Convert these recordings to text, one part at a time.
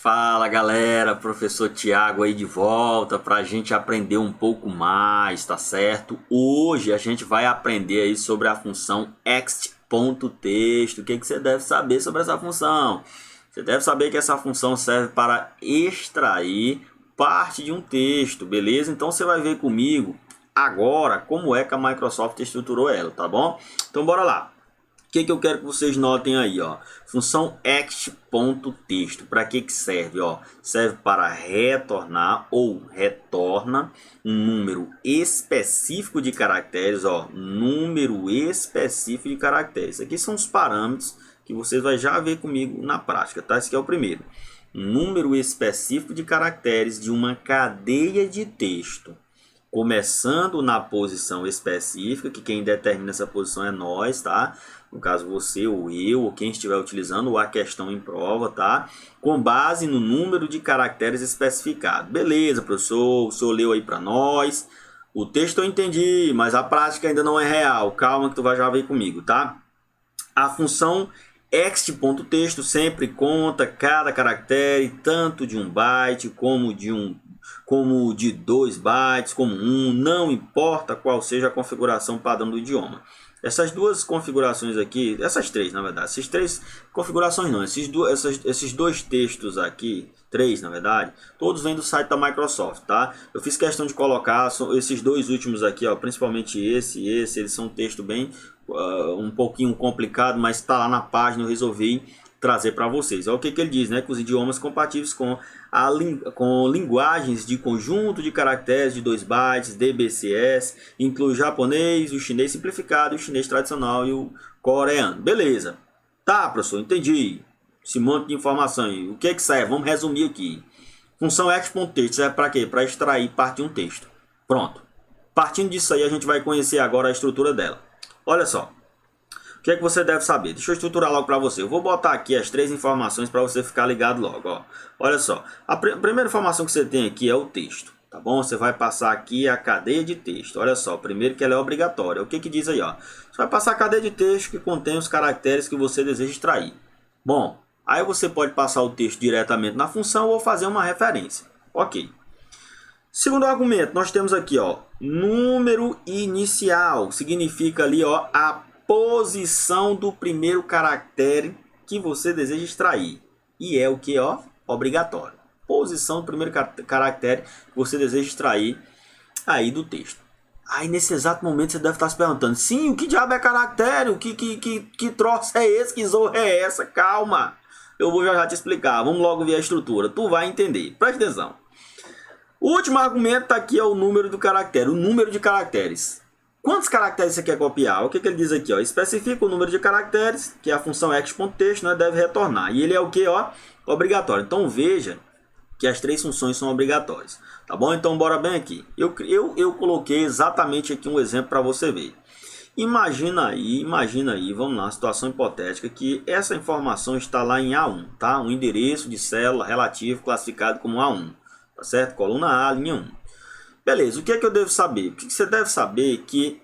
Fala galera, professor Tiago aí de volta para a gente aprender um pouco mais, tá certo? Hoje a gente vai aprender aí sobre a função ext.text. O que você deve saber sobre essa função? Você deve saber que essa função serve para extrair parte de um texto, beleza? Então você vai ver comigo agora como é que a Microsoft estruturou ela, tá bom? Então bora lá. O que eu quero que vocês notem aí, ó? Função ext.text. Para que serve, ó? Serve para retornar ou retorna um número específico de caracteres, ó. Número específico de caracteres. Aqui são os parâmetros que vocês vão já ver comigo na prática, tá? Esse aqui é o primeiro. Número específico de caracteres de uma cadeia de texto. Começando na posição específica, que quem determina essa posição é nós, tá? No caso você ou eu, ou quem estiver utilizando a questão em prova, tá? Com base no número de caracteres especificado. Beleza, professor, o senhor leu aí para nós. O texto eu entendi, mas a prática ainda não é real. Calma que tu vai já ver comigo, tá? A função ext.text sempre conta cada caractere, tanto de 1 byte como de 2 bytes, como 1, não importa qual seja a configuração padrão do idioma. Essas duas configurações aqui, essas três na verdade, essas três configurações não, esses dois textos aqui, três na verdade, todos vêm do site da Microsoft, tá? Eu fiz questão de colocar esses dois últimos aqui, ó, principalmente esse, eles são um texto bem, um pouquinho complicado, mas está lá na página, eu resolvi trazer para vocês. Olha o que ele diz, né? Que os idiomas compatíveis com linguagens de conjunto de caracteres de 2 bytes, DBCS, inclui o japonês, o chinês simplificado, o chinês tradicional e o coreano. Beleza. Tá, professor, entendi. Esse monte de informação aí. O que é que serve? Vamos resumir aqui. Função ext.text serve para quê? Para extrair parte de um texto. Pronto. Partindo disso aí, a gente vai conhecer agora a estrutura dela. Olha só. O que é que você deve saber? Deixa eu estruturar logo para você. Eu vou botar aqui as três informações para você ficar ligado logo. Ó. Olha só. A primeira informação que você tem aqui é o texto. Tá bom? Você vai passar aqui a cadeia de texto. Olha só. Primeiro que ela é obrigatória. O que que diz aí? Ó? Você vai passar a cadeia de texto que contém os caracteres que você deseja extrair. Bom, aí você pode passar o texto diretamente na função ou fazer uma referência. Ok. Segundo argumento, nós temos aqui, ó, número inicial. Significa ali, ó, a posição do primeiro caractere que você deseja extrair. E é o que, ó, obrigatório. Posição do primeiro caractere que você deseja extrair aí do texto. Aí nesse exato momento você deve estar se perguntando, sim, o que diabo é caractere? Que troço é esse? Que zorra é essa? Calma, eu vou já te explicar. Vamos logo ver a estrutura. Tu vai entender. Presta atenção. O último argumento está aqui, é o número do caractere, o número de caracteres. Quantos caracteres você quer copiar? O que ele diz aqui? Ó? Especifica o número de caracteres, que é a função ext.text, né, deve retornar. E ele é o que? Ó, obrigatório. Então veja que as três funções são obrigatórias. Tá bom? Então bora bem aqui. Eu coloquei exatamente aqui um exemplo para você ver. Imagina aí, vamos lá, situação hipotética que essa informação está lá em A1, tá? Um endereço de célula relativo classificado como A1. Tá certo? Coluna A, linha 1. Beleza, o que é que eu devo saber? O que você deve saber é que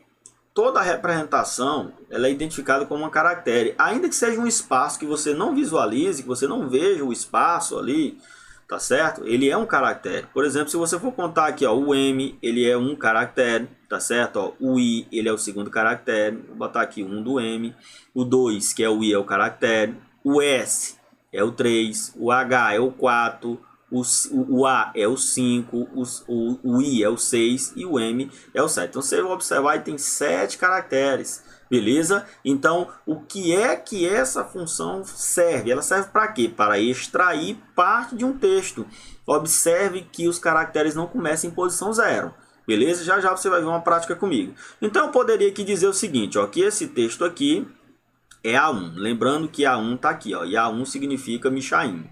toda representação ela é identificada como um caractere. Ainda que seja um espaço que você não visualize, que você não veja o espaço ali, tá certo? Ele é um caractere. Por exemplo, se você for contar aqui, ó, o M, ele é um caractere, tá certo? Ó, o I, ele é o segundo caractere. Vou botar aqui um do M. O 2, que é o I, é o caractere. O S é o 3. O H é o 4. O A é o 5, o I é o 6 e o M é o 7. Então você vai observar que tem 7 caracteres, beleza? Então o que é que essa função serve? Ela serve para quê? Para extrair parte de um texto. Observe que os caracteres não começam em posição 0. Beleza? Já já você vai ver uma prática comigo. Então eu poderia aqui dizer o seguinte, ó, que esse texto aqui é A1. Lembrando que A1 está aqui, ó, e A1 significa Michaim.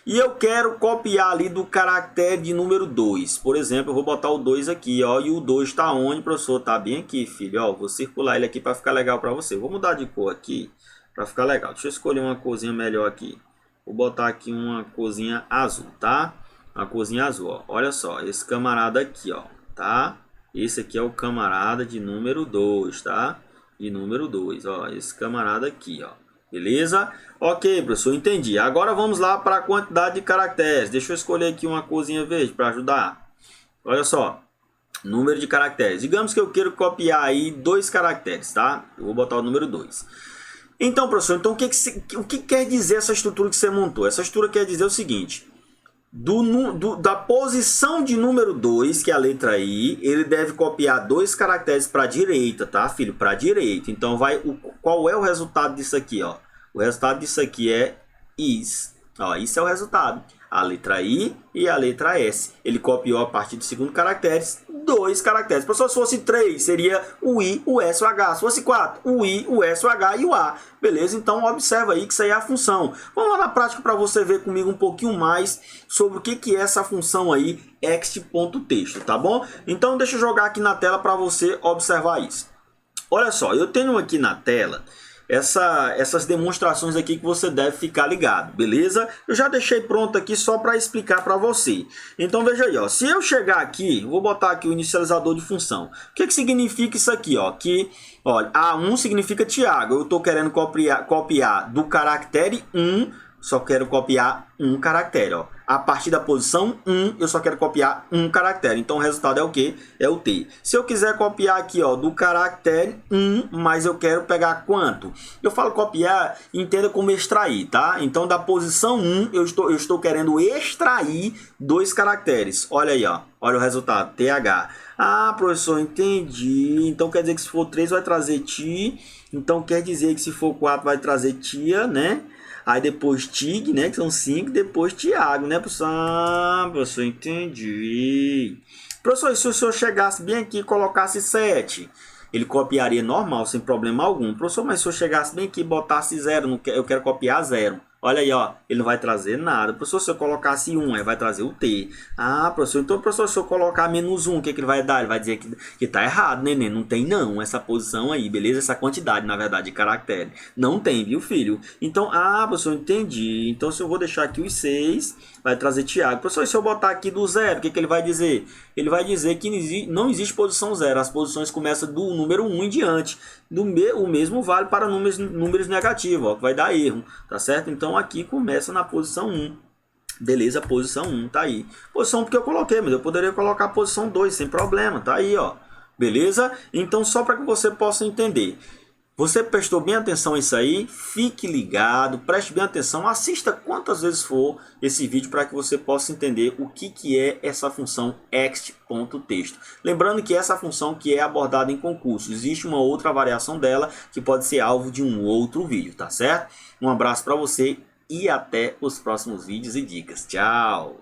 E eu quero copiar ali do caractere de número 2. Por exemplo, eu vou botar o 2 aqui, ó. E o 2 está onde, professor? Está bem aqui, filho. Ó, vou circular ele aqui para ficar legal para você. Vou mudar de cor aqui para ficar legal. Deixa eu escolher uma corzinha melhor aqui. Vou botar aqui uma corzinha azul, tá? Uma corzinha azul, ó. Olha só, esse camarada aqui, ó. Tá? Esse aqui é o camarada de número 2, tá? De número 2, ó. Esse camarada aqui, ó. Beleza? Ok, professor, entendi. Agora vamos lá para a quantidade de caracteres. Deixa eu escolher aqui uma corzinha verde para ajudar. Olha só, número de caracteres. Digamos que eu quero copiar aí 2 caracteres, tá? Eu vou botar o número 2. Então, professor, então o que quer dizer essa estrutura que você montou? Essa estrutura quer dizer o seguinte: da posição de número 2, que é a letra I, ele deve copiar 2 caracteres para a direita, tá, filho? Para a direita. Então, qual é o resultado disso aqui, ó? O resultado disso aqui é is. Ó, isso é o resultado. A letra I e a letra S. Ele copiou a partir do segundo caractere 2 caracteres. Professor, se fosse 3, seria o I, o S, o H. Se fosse 4, o I, o S, o H e o A. Beleza? Então, observa aí que isso aí é a função. Vamos lá na prática para você ver comigo um pouquinho mais sobre o que é essa função aí, ext.texto, tá bom? Então, deixa eu jogar aqui na tela para você observar isso. Olha só, eu tenho aqui na tela essas demonstrações aqui que você deve ficar ligado, beleza? Eu já deixei pronto aqui só para explicar para você. Então veja aí, ó, se eu chegar aqui, vou botar aqui o inicializador de função. O que significa isso aqui, ó? Que, olha, A1 significa Tiago. Eu estou querendo copiar do caractere 1, só quero copiar um caractere, ó. A partir da posição 1, eu só quero copiar um caractere. Então, o resultado é o quê? É o T. Se eu quiser copiar aqui, ó, do caractere 1, mas eu quero pegar quanto? Eu falo copiar, entenda como extrair, tá? Então, da posição 1, eu estou querendo extrair 2 caracteres. Olha aí, ó. Olha o resultado, TH. Ah, professor, entendi. Então, quer dizer que se for 3, vai trazer ti. Então, quer dizer que se for 4, vai trazer tia, né? Aí depois Tig, né, que são 5, depois Tiago, né, professor? Ah, professor, entendi. Professor, se o senhor chegasse bem aqui e colocasse 7, ele copiaria normal, sem problema algum. Professor, mas se eu chegasse bem aqui e botasse 0, eu quero copiar 0. Olha aí, ó, ele não vai trazer nada. Professor, se eu colocasse 1, aí vai trazer o T. Ah, professor, então, professor, se eu colocar menos 1, o que ele vai dar? Ele vai dizer que tá errado, neném. Não tem não, essa posição aí, beleza? Essa quantidade, na verdade, de caractere. Não tem, viu, filho? Então, professor, entendi. Então, se eu vou deixar aqui os 6, vai trazer Tiago. Professor, se eu botar aqui do 0, o que ele vai dizer? Ele vai dizer que não existe posição 0. As posições começam do número 1 em diante. O mesmo vale para números negativos, ó, que vai dar erro, tá certo? Então, aqui começa na posição 1. Beleza, posição 1, tá aí. Posição 1 porque eu coloquei, mas eu poderia colocar a posição 2, sem problema, tá aí, ó. Beleza? Então, só para que você possa entender. Você prestou bem atenção a isso aí? Fique ligado, preste bem atenção, assista quantas vezes for esse vídeo para que você possa entender o que é essa função ext.texto. Lembrando que essa função que é abordada em concurso, existe uma outra variação dela que pode ser alvo de um outro vídeo, tá certo? Um abraço para você e até os próximos vídeos e dicas. Tchau!